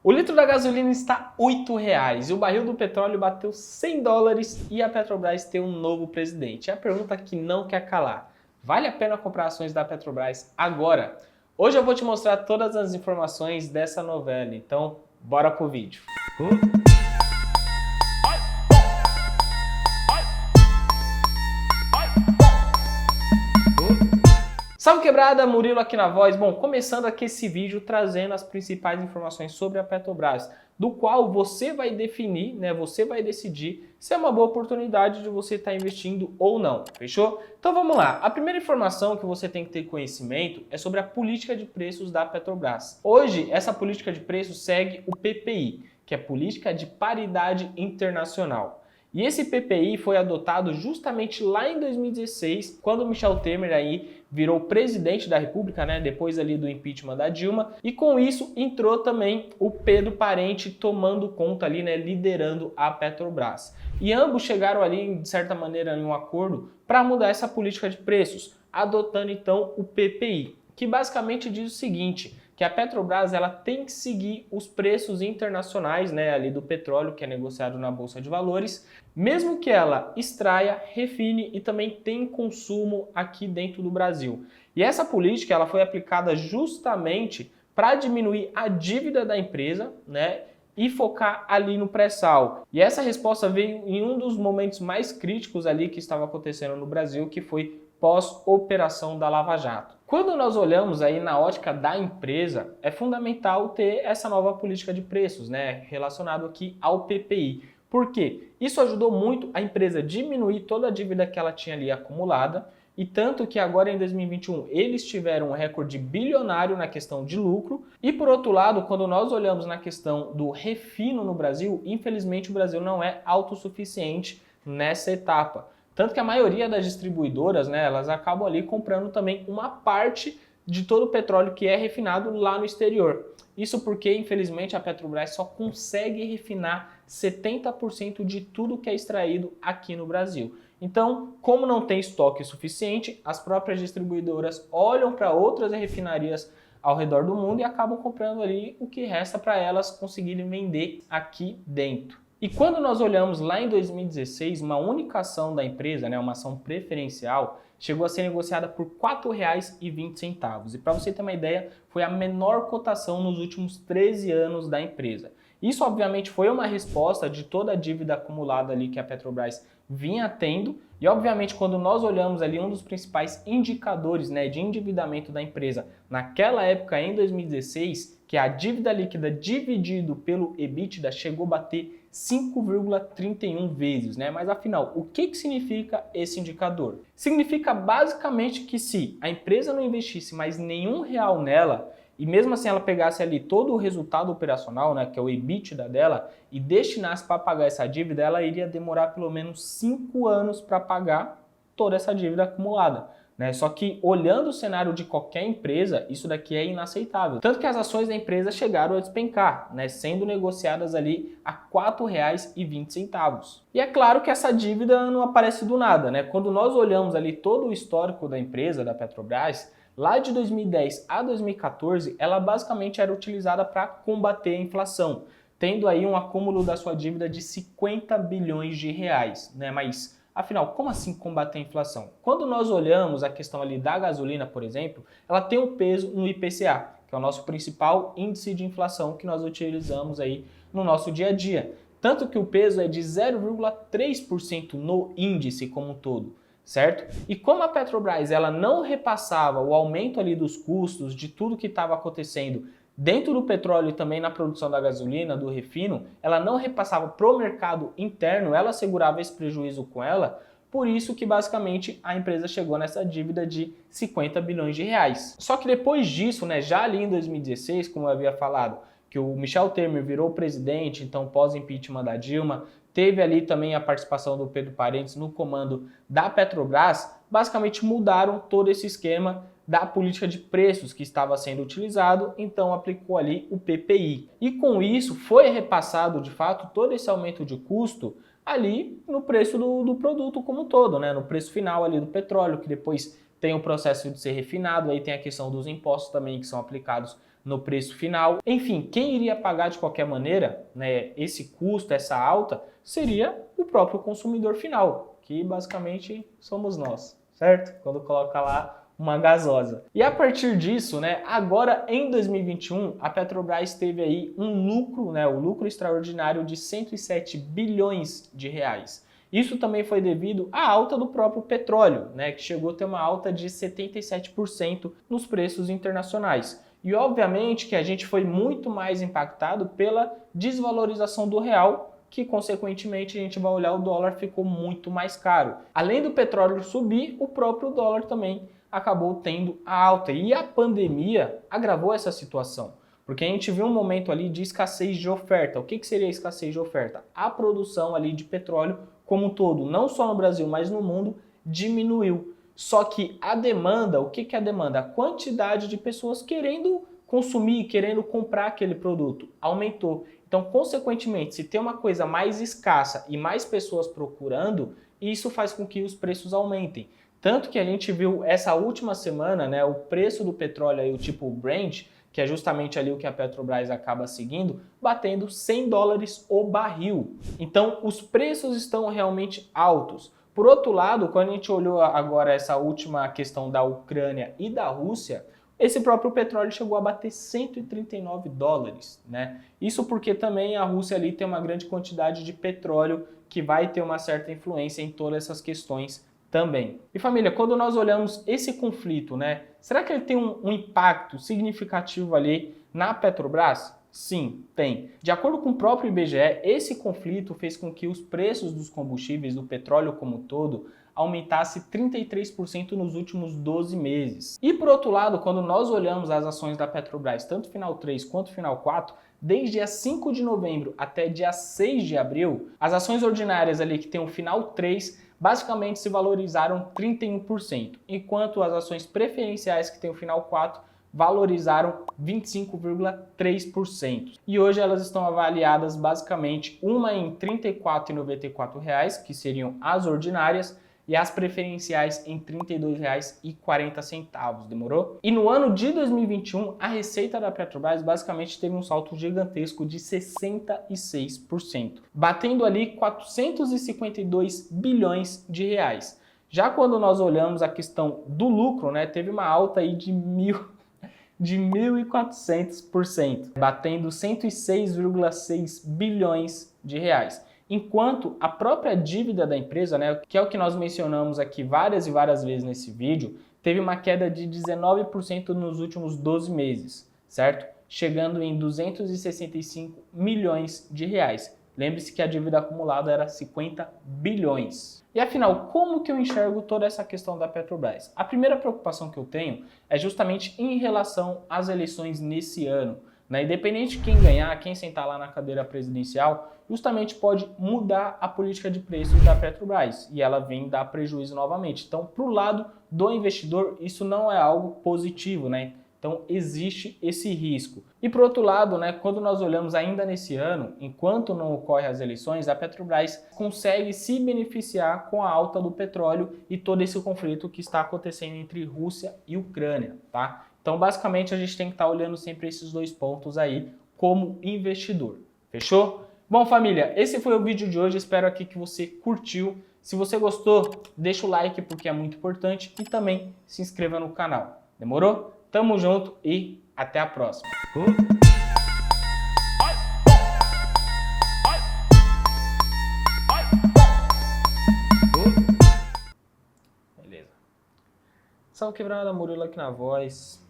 O litro da gasolina está R$ 8,00 e o barril do petróleo bateu $100 e a Petrobras tem um novo presidente. É a pergunta que não quer calar. Vale a pena comprar ações da Petrobras agora? Hoje eu vou te mostrar todas as informações dessa novela, então bora pro vídeo. Salve quebrada, Murilo aqui na voz. Bom, começando aqui esse vídeo trazendo as principais informações sobre a Petrobras, do qual você vai definir, você vai decidir se é uma boa oportunidade de você estar investindo ou não, fechou? Então vamos lá. A primeira informação que você tem que ter conhecimento é sobre a política de preços da Petrobras. Hoje, essa política de preços segue o PPI, que é Política de Paridade Internacional. E esse PPI foi adotado justamente lá em 2016, quando Michel Temer aí virou presidente da República, depois ali do impeachment da Dilma, e com isso entrou também o Pedro Parente tomando conta ali, liderando a Petrobras. E ambos chegaram ali, de certa maneira, em um acordo para mudar essa política de preços, adotando então o PPI, que basicamente diz o seguinte, que a Petrobras ela tem que seguir os preços internacionais ali do petróleo que é negociado na Bolsa de Valores, mesmo que ela extraia, refine e também tenha consumo aqui dentro do Brasil. E essa política ela foi aplicada justamente para diminuir a dívida da empresa, e focar ali no pré-sal. E essa resposta veio em um dos momentos mais críticos ali que estava acontecendo no Brasil, que foi pós-operação da Lava Jato. Quando nós olhamos aí na ótica da empresa, é fundamental ter essa nova política de preços, relacionado aqui ao PPI. Por quê? Isso ajudou muito a empresa a diminuir toda a dívida que ela tinha ali acumulada, e tanto que agora em 2021 eles tiveram um recorde bilionário na questão de lucro. E por outro lado, quando nós olhamos na questão do refino no Brasil, infelizmente o Brasil não é autossuficiente nessa etapa. Tanto que a maioria das distribuidoras, elas acabam ali comprando também uma parte de todo o petróleo que é refinado lá no exterior. Isso porque, infelizmente, a Petrobras só consegue refinar 70% de tudo que é extraído aqui no Brasil. Então, como não tem estoque suficiente, as próprias distribuidoras olham para outras refinarias ao redor do mundo e acabam comprando ali o que resta para elas conseguirem vender aqui dentro. E quando nós olhamos lá em 2016, uma única ação da empresa, uma ação preferencial, chegou a ser negociada por R$ 4,20. E para você ter uma ideia, foi a menor cotação nos últimos 13 anos da empresa. Isso obviamente foi uma resposta de toda a dívida acumulada ali que a Petrobras vinha tendo. E obviamente quando nós olhamos ali um dos principais indicadores de endividamento da empresa naquela época em 2016, que é a dívida líquida dividido pelo EBITDA, chegou a bater 5,31 vezes, Mas afinal, o que significa esse indicador? Significa basicamente que se a empresa não investisse mais nenhum real nela, e mesmo assim ela pegasse ali todo o resultado operacional, que é o EBITDA dela, e destinasse para pagar essa dívida, ela iria demorar pelo menos 5 anos para pagar toda essa dívida acumulada. Só que olhando o cenário de qualquer empresa, isso daqui é inaceitável. Tanto que as ações da empresa chegaram a despencar, sendo negociadas ali a R$ 4,20. E é claro que essa dívida não aparece do nada. Quando nós olhamos ali todo o histórico da empresa, da Petrobras, lá de 2010 a 2014, ela basicamente era utilizada para combater a inflação, tendo aí um acúmulo da sua dívida de 50 bilhões de reais. Mas afinal, como assim combater a inflação? Quando nós olhamos a questão ali da gasolina, por exemplo, ela tem um peso no IPCA, que é o nosso principal índice de inflação que nós utilizamos aí no nosso dia a dia. Tanto que o peso é de 0,3% no índice como um todo, certo? E como a Petrobras ela não repassava o aumento ali dos custos de tudo que estava acontecendo dentro do petróleo e também na produção da gasolina, do refino, ela não repassava para o mercado interno, ela segurava esse prejuízo com ela, por isso que basicamente a empresa chegou nessa dívida de 50 bilhões de reais. Só que depois disso, já ali em 2016, como eu havia falado, que o Michel Temer virou presidente, então pós-impeachment da Dilma, teve ali também a participação do Pedro Parentes no comando da Petrobras, basicamente mudaram todo esse esquema da política de preços que estava sendo utilizado, então aplicou ali o PPI. E com isso foi repassado de fato todo esse aumento de custo ali no preço do produto como um todo, no preço final ali do petróleo, que depois tem o processo de ser refinado, aí tem a questão dos impostos também que são aplicados no preço final. Enfim, quem iria pagar de qualquer maneira, né, esse custo, essa alta, seria o próprio consumidor final, que basicamente somos nós, certo? Quando coloca lá uma gasosa. E a partir disso, né, agora em 2021, a Petrobras teve aí um lucro, né, o lucro extraordinário de 107 bilhões de reais. Isso também foi devido à alta do próprio petróleo, né, que chegou a ter uma alta de 77% nos preços internacionais. E obviamente que a gente foi muito mais impactado pela desvalorização do real, que consequentemente a gente vai olhar, o dólar ficou muito mais caro. Além do petróleo subir, o próprio dólar também acabou tendo a alta. E a pandemia agravou essa situação, porque a gente viu um momento ali de escassez de oferta. O que seria a escassez de oferta? A produção ali de petróleo como um todo, não só no Brasil, mas no mundo, diminuiu. Só que a demanda, o que é a demanda? A quantidade de pessoas querendo consumir, querendo comprar aquele produto, aumentou. Então, consequentemente, se tem uma coisa mais escassa e mais pessoas procurando, isso faz com que os preços aumentem. Tanto que a gente viu essa última semana, né, o preço do petróleo, aí, o tipo Brent, que é justamente ali o que a Petrobras acaba seguindo, batendo 100 dólares o barril. Então, os preços estão realmente altos. Por outro lado, quando a gente olhou agora essa última questão da Ucrânia e da Rússia, esse próprio petróleo chegou a bater 139 dólares, né? Isso porque também a Rússia ali tem uma grande quantidade de petróleo que vai ter uma certa influência em todas essas questões também. E família, quando nós olhamos esse conflito, né, será que ele tem um impacto significativo ali na Petrobras? Sim, tem. De acordo com o próprio IBGE, esse conflito fez com que os preços dos combustíveis, do petróleo como um todo, aumentasse 33% nos últimos 12 meses. E por outro lado, quando nós olhamos as ações da Petrobras, tanto final 3 quanto final 4, desde dia 5 de novembro até dia 6 de abril, as ações ordinárias ali que tem o final 3 basicamente se valorizaram 31%, enquanto as ações preferenciais que tem o final 4 valorizaram 25,3%. E hoje elas estão avaliadas basicamente uma em R$ 34,94, que seriam as ordinárias, e as preferenciais em R$ 32,40, demorou? E no ano de 2021, a receita da Petrobras basicamente teve um salto gigantesco de 66%, batendo ali 452 bilhões de reais. Já quando nós olhamos a questão do lucro, né, teve uma alta aí de 1.400%, batendo 106,6 bilhões de reais. Enquanto a própria dívida da empresa, né, que é o que nós mencionamos aqui várias e várias vezes nesse vídeo, teve uma queda de 19% nos últimos 12 meses, certo? Chegando em 265 milhões de reais. Lembre-se que a dívida acumulada era 50 bilhões. E afinal, como que eu enxergo toda essa questão da Petrobras? A primeira preocupação que eu tenho é justamente em relação às eleições nesse ano. Independente de quem ganhar, quem sentar lá na cadeira presidencial, justamente pode mudar a política de preços da Petrobras e ela vem dar prejuízo novamente. Então, para o lado do investidor, isso não é algo positivo, né? Então, existe esse risco. E por outro lado, né, quando nós olhamos ainda nesse ano, enquanto não ocorrem as eleições, a Petrobras consegue se beneficiar com a alta do petróleo e todo esse conflito que está acontecendo entre Rússia e Ucrânia, tá? Então, basicamente, a gente tem que estar olhando sempre esses dois pontos aí como investidor. Fechou? Bom, família, esse foi o vídeo de hoje. Espero aqui que você curtiu. Se você gostou, deixa o like porque é muito importante e também se inscreva no canal. Demorou? Tamo junto e até a próxima. Beleza. Salve quebrada, Murilo aqui na voz.